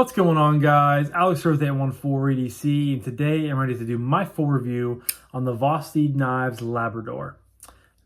What's going on, guys? Alex here with 814 EDC, and today I'm ready to do my full review on the Vosteed Knives Labrador.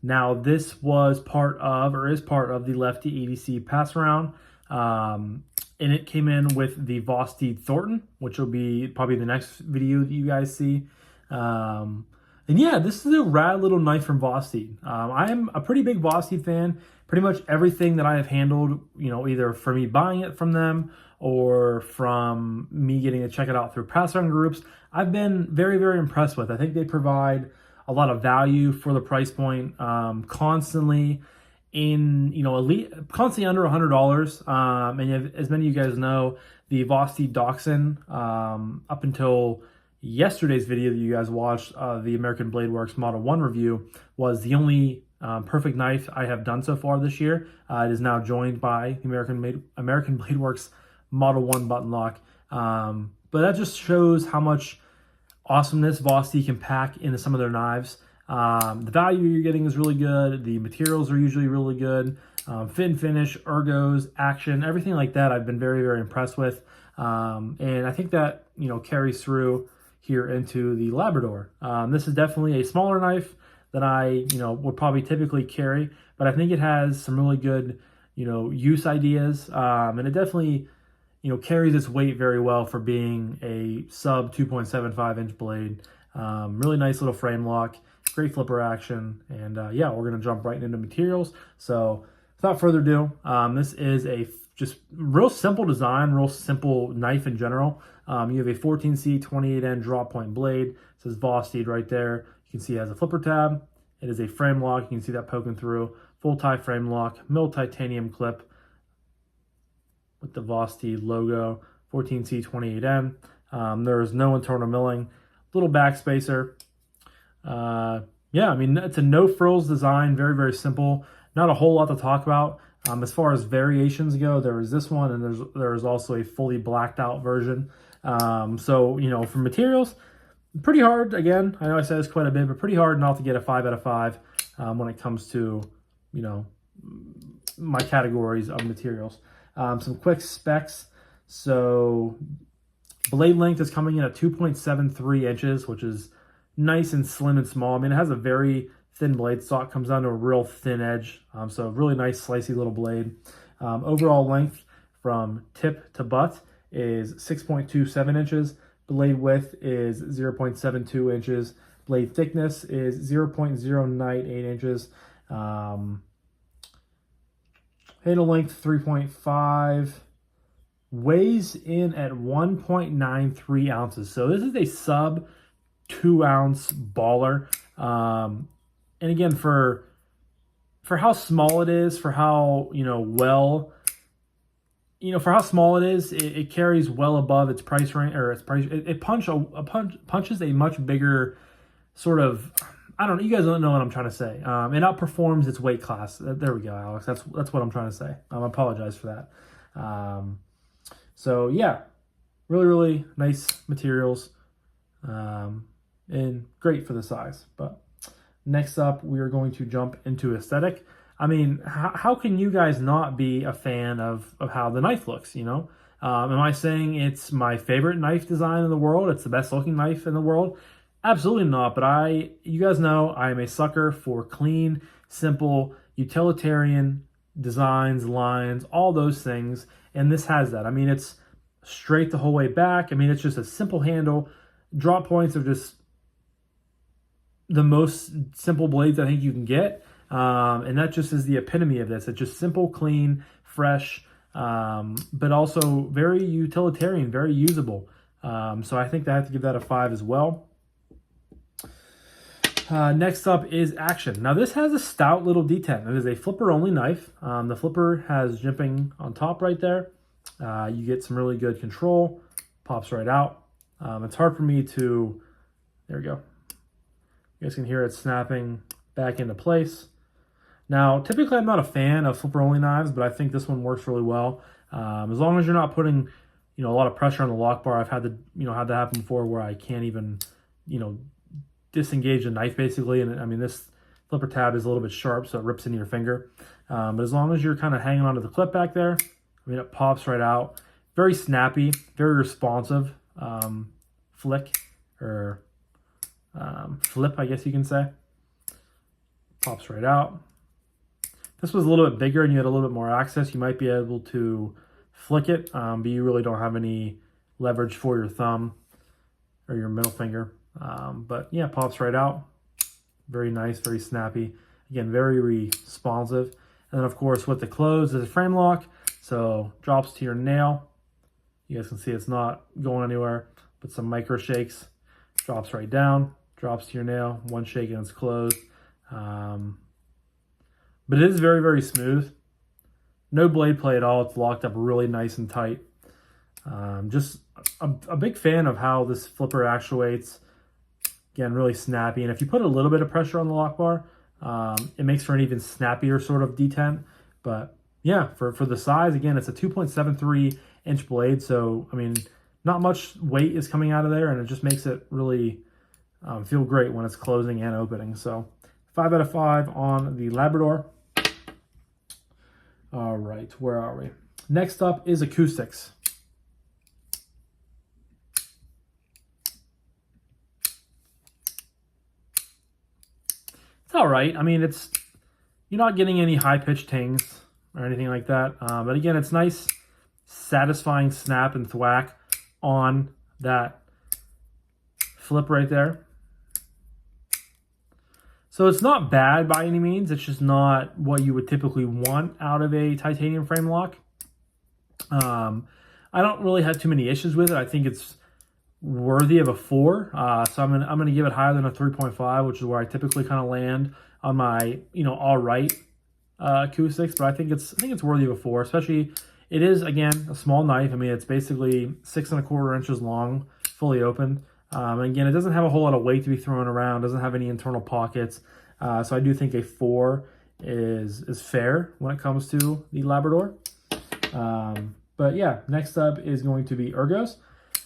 Now, this was part of, or is part of, the Lefty EDC passaround, and it came in with the Vosteed Thornton, which will be probably the next video that you guys see. And yeah, this is a rad little knife from Vosteed. I am a pretty big Vosteed fan. Pretty much everything that I have handled, either for me buying it from them or from me getting to check it out through passaround groups, I've been very, very impressed with. I think they provide a lot of value for the price point, constantly in, constantly under $100. And as many of you guys know, the Vosteed Dachshund, up until yesterday's video that you guys watched, the American Blade Works Model 1 review, was the only perfect knife I have done so far this year. It is now joined by the American Blade Works Model 1 button lock. But that just shows how much awesomeness Vosteed can pack into some of their knives. The value you're getting is really good. The materials are usually really good. Fit and finish, ergos, action, everything like that I've been very, very impressed with. And I think that, carries through here into the Labrador. This is definitely a smaller knife than I, would probably typically carry, but I think it has some really good, use ideas. And it definitely, carries its weight very well for being a sub 2.75 inch blade. Really nice little frame lock, great flipper action. And yeah, we're going to jump right into materials. So without further ado, this is a just real simple design, real simple knife in general. You have a 14C 28N drop point blade. It says Vosteed right there. You can see it has a flipper tab. It is a frame lock. You can see that poking through. Full tie frame lock, milled titanium clip with the Vosteed logo, 14C 28N. There is no internal milling. Little back spacer. Yeah, I mean, it's a no frills design. Very, very simple. Not a whole lot to talk about. As far as variations go, there is this one, and there is also a fully blacked out version. So, for materials, pretty hard. Again, I know I said this quite a bit, but pretty hard not to get a 5 out of 5 when it comes to, my categories of materials. Some quick specs. So blade length is coming in at 2.73 inches, which is nice and slim and small. I mean, it has a very thin blade stock, comes down to a real thin edge. So really nice, slicey little blade. Overall length from tip to butt is 6.27 inches. Blade width is 0.72 inches. Blade thickness is 0.098 inches. Handle length 3.5. Weighs in at 1.93 ounces. So this is a sub 2 ounce baller. And again, for how small it is, for how, for how small it is, it carries well above its price range, or its price. It punches a much bigger sort of, I don't know, you guys don't know what I'm trying to say. It outperforms its weight class. There we go, Alex. That's what I'm trying to say. I apologize for that. So yeah, really, really nice materials, and great for the size. But next up, we are going to jump into aesthetic. I mean, how can you guys not be a fan of how the knife looks, Am I saying it's my favorite knife design in the world? It's the best looking knife in the world? Absolutely not. But you guys know I am a sucker for clean, simple, utilitarian designs, lines, all those things. And this has that. I mean, it's straight the whole way back. I mean, it's just a simple handle. Drop points are just the most simple blades I think you can get. And that just is the epitome of this. It's just simple, clean, fresh, but also very utilitarian, very usable. So I think I have to give that a 5 as well. Next up is action. Now this has a stout little detent. It is a flipper only knife. The flipper has jimping on top right there. You get some really good control. Pops right out. It's hard for me to, there we go. You guys can hear it snapping back into place. Now, typically I'm not a fan of flipper only knives, but I think this one works really well. As long as you're not putting, a lot of pressure on the lock bar. I've had had that happen before where I can't even, disengage the knife basically. And I mean, this flipper tab is a little bit sharp, so it rips into your finger. But as long as you're kind of hanging onto the clip back there, I mean, it pops right out. very snappy, very responsive flick or flip, I guess you can say. Pops right out. If this was a little bit bigger and you had a little bit more access, you might be able to flick it, but you really don't have any leverage for your thumb or your middle finger. But yeah, pops right out. Very nice, very snappy. Again, very responsive. And then of course with the close is a frame lock, so drops to your nail. You guys can see it's not going anywhere, but some micro shakes, drops right down, drops to your nail, one shake and it's closed. But it is very, very smooth. No blade play at all. It's locked up really nice and tight. Just a big fan of how this flipper actuates. Again, really snappy. And if you put a little bit of pressure on the lock bar, it makes for an even snappier sort of detent. But yeah, for the size, again, it's a 2.73 inch blade. So, I mean, not much weight is coming out of there, and it just makes it really feel great when it's closing and opening. So 5 out of 5 on the Labrador. All right, where are we? Next up is acoustics. It's all right. I mean, you're not getting any high-pitched tings or anything like that. But again, it's nice, satisfying snap and thwack on that flip right there. So it's not bad by any means. It's just not what you would typically want out of a titanium frame lock. I don't really have too many issues with it. I think it's worthy of a 4. So I'm gonna give it higher than a 3.5, which is where I typically kind of land on my all right acoustics. But I think it's worthy of a 4, especially it is, again, a small knife. I mean, it's basically 6 1/4 inches long, fully open. And again, it doesn't have a whole lot of weight to be thrown around, doesn't have any internal pockets. So I do think a 4 is fair when it comes to the Labrador. But yeah, next up is going to be Ergos.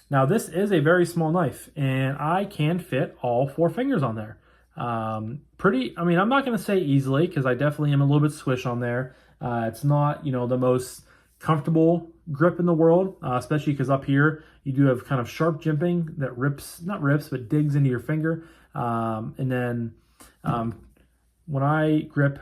Now this is a very small knife, and I can fit all 4 fingers on there. I mean, I'm not going to say easily, because I definitely am a little bit squish on there. It's not, the most comfortable grip in the world, especially because up here you do have kind of sharp jimping that but digs into your finger. And then when I grip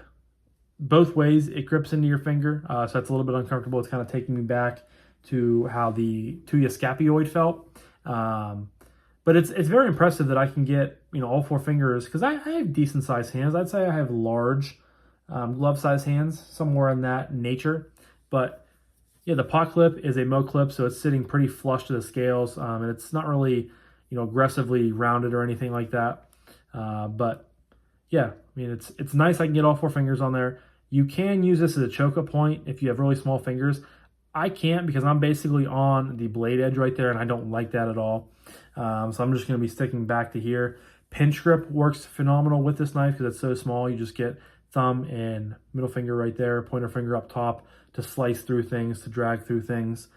both ways, it grips into your finger. So that's a little bit uncomfortable. It's kind of taking me back to how the Tuya scapioid felt. But it's very impressive that I can get, all 4 fingers, because I have decent sized hands. I'd say I have large glove size hands, somewhere in that nature. But yeah, the pot clip is a Mo clip, so it's sitting pretty flush to the scales, and it's not really, aggressively rounded or anything like that. But yeah, I mean, it's nice. I can get all 4 fingers on there. You can use this as a choke-up point if you have really small fingers. I can't, because I'm basically on the blade edge right there, and I don't like that at all. So I'm just going to be sticking back to here. Pinch grip works phenomenal with this knife because it's so small. You just get thumb and middle finger right there, pointer finger up top to slice through things, to drag through things.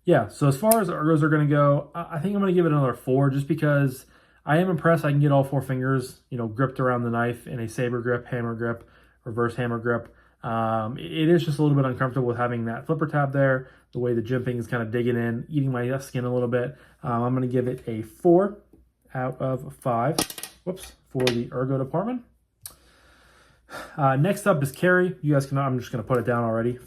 Yeah, so as far as Ergos are going to go, I think I'm going to give it another 4, just because I am impressed I can get all 4 fingers, gripped around the knife in a saber grip, hammer grip, reverse hammer grip. It is just a little bit uncomfortable with having that flipper tab there, the way the jimping is kind of digging in, eating my skin a little bit. I'm going to give it a 4 out of 5. Whoops, for the Ergo department. Next up is Carry. You guys can, I'm just going to put it down already.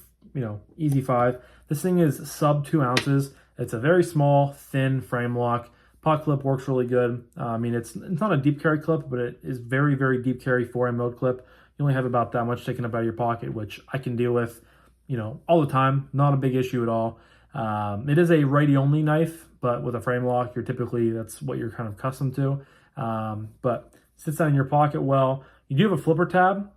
Easy 5. This thing is sub 2 ounces. It's a very small, thin frame lock. Pot clip works really good. I mean, it's not a deep carry clip, but it is very, very deep carry for a mode clip. You only have about that much taken up out of your pocket, which I can deal with, all the time. Not a big issue at all. It is a righty-only knife, but with a frame lock, that's what you're kind of accustomed to. But sits down in your pocket well. You do have a flipper tab,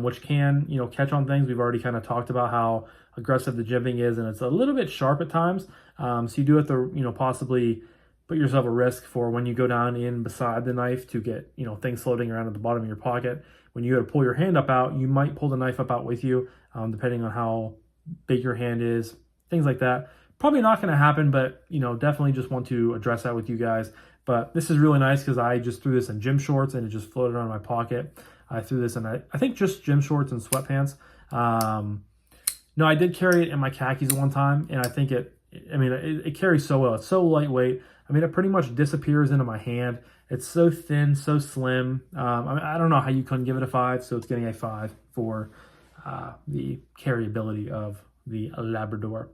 which can, catch on things. We've already kind of talked about how aggressive the jimping is, and it's a little bit sharp at times. So you do have to, possibly put yourself at risk for when you go down in beside the knife to get, things floating around at the bottom of your pocket. When you go to pull your hand up out, you might pull the knife up out with you, depending on how big your hand is, things like that. Probably not going to happen, but, definitely just want to address that with you guys. But this is really nice because I just threw this in gym shorts and it just floated around in my pocket. I threw this in, I think, just gym shorts and sweatpants. No, I did carry it in my khakis one time, and I think it carries so well. It's so lightweight. I mean, it pretty much disappears into my hand. It's so thin, so slim. I don't know how you couldn't give it a 5, so it's getting a 5 for the carryability of the Labrador.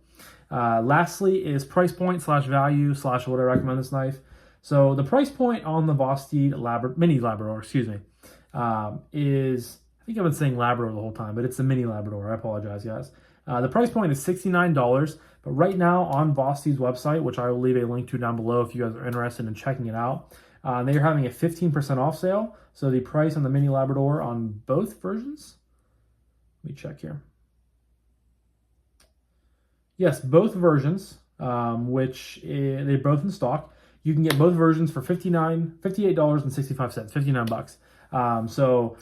Lastly is price point / value / would I recommend this knife. So the price point on the Vosteed Mini Labrador, is, I think I've been saying Labrador the whole time, but it's the Mini Labrador. I apologize, guys. The price point is $69, but right now on Vosteed's website, which I will leave a link to down below if you guys are interested in checking it out, they are having a 15% off sale. So the price on the Mini Labrador on both versions, let me check here. Yes, both versions, they're both in stock. You can get both versions for $58.65, 59 bucks. So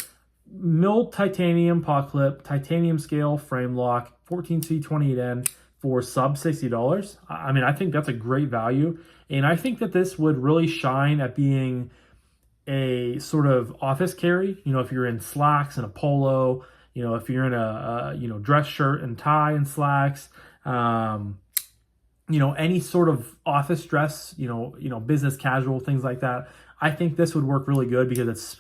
milled titanium pot clip, titanium scale frame lock, 14C 28N for sub $60. I mean, I think that's a great value. And I think that this would really shine at being a sort of office carry. You know, if you're in slacks and a polo, you know, if you're in a dress shirt and tie and slacks, you know, any sort of office dress, you know, business casual, things like that. I think this would work really good because it's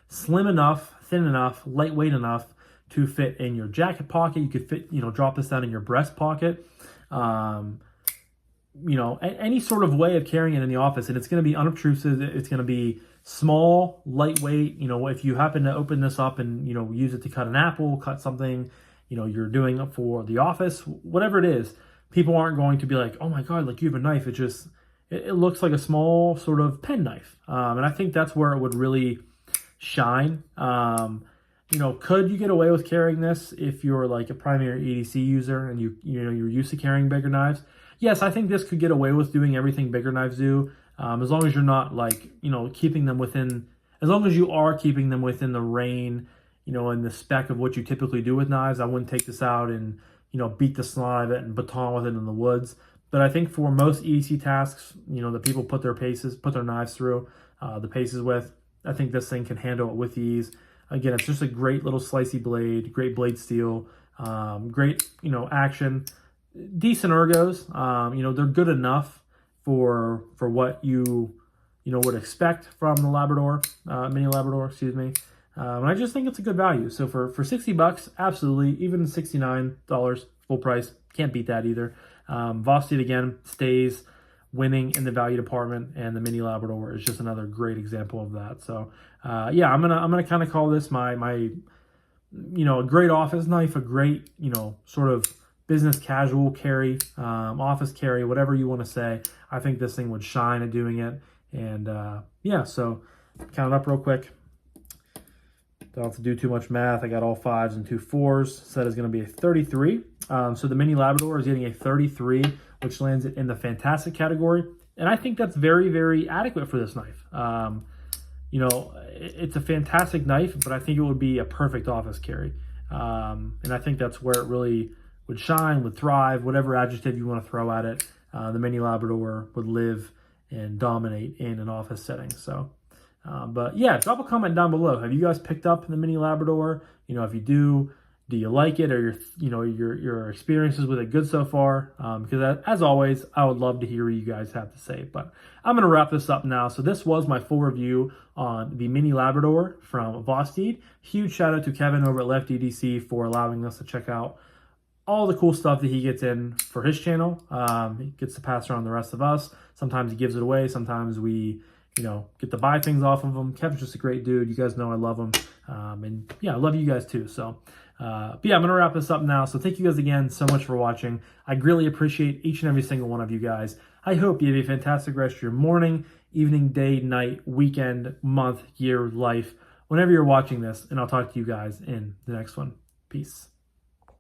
slim enough, thin enough, lightweight enough to fit in your jacket pocket. You could fit, drop this down in your breast pocket. Any sort of way of carrying it in the office, and it's going to be unobtrusive. It's going to be small, lightweight. You know, if you happen to open this up and, use it to cut an apple, cut something, you're doing it for the office, whatever it is, people aren't going to be like, oh my God, like you have a knife. It looks like a small sort of pen knife. And I think that's where it would really shine. Could you get away with carrying this if you're like a primary EDC user and you're used to carrying bigger knives? Yes, I think this could get away with doing everything bigger knives do, as long as you're not like, keeping them within, as long as you are keeping them within the reign, and the spec of what you typically do with knives. I wouldn't take this out and, beat the snot out of it and baton with it in the woods. But I think for most EDC tasks, that people put their knives through, the paces with, I think this thing can handle it with ease. Again, it's just a great little slicey blade, great blade steel, great, action, decent ergos. They're good enough for what you would expect from the Labrador, Mini Labrador, excuse me. And I just think it's a good value. So for $60, absolutely, even $69 full price, can't beat that either. Vosteed again stays winning in the value department, and the Mini Labrador is just another great example of that. So I'm gonna kind of call this my a great office knife, a great sort of business casual carry, office carry, whatever you want to say. I think this thing would shine at doing it. And so count it up real quick. Don't have to do too much math. I got all 5s and 2 4s. Set is going to be a 33. So the Mini Labrador is getting a 33, which lands it in the fantastic category. And I think that's very, very adequate for this knife. It's a fantastic knife, but I think it would be a perfect office carry. And I think that's where it really would shine, would thrive, whatever adjective you want to throw at it. The Mini Labrador would live and dominate in an office setting. So, but yeah, drop a comment down below. Have you guys picked up the Mini Labrador? If you do you like it, or your experiences with it good so far? Because as always, I would love to hear what you guys have to say. But I'm going to wrap this up now. So this was my full review on the Mini Labrador from Vosteed. Huge shout out to Kevin over at Lefty EDC for allowing us to check out all the cool stuff that he gets in for his channel. He gets to pass around the rest of us. Sometimes he gives it away. Sometimes we get to buy things off of him. Kevin's just a great dude. You guys know I love him. And yeah, I love you guys too. So, but yeah, I'm going to wrap this up now. So thank you guys again so much for watching. I greatly appreciate each and every single one of you guys. I hope you have a fantastic rest of your morning, evening, day, night, weekend, month, year, life, whenever you're watching this. And I'll talk to you guys in the next one. Peace.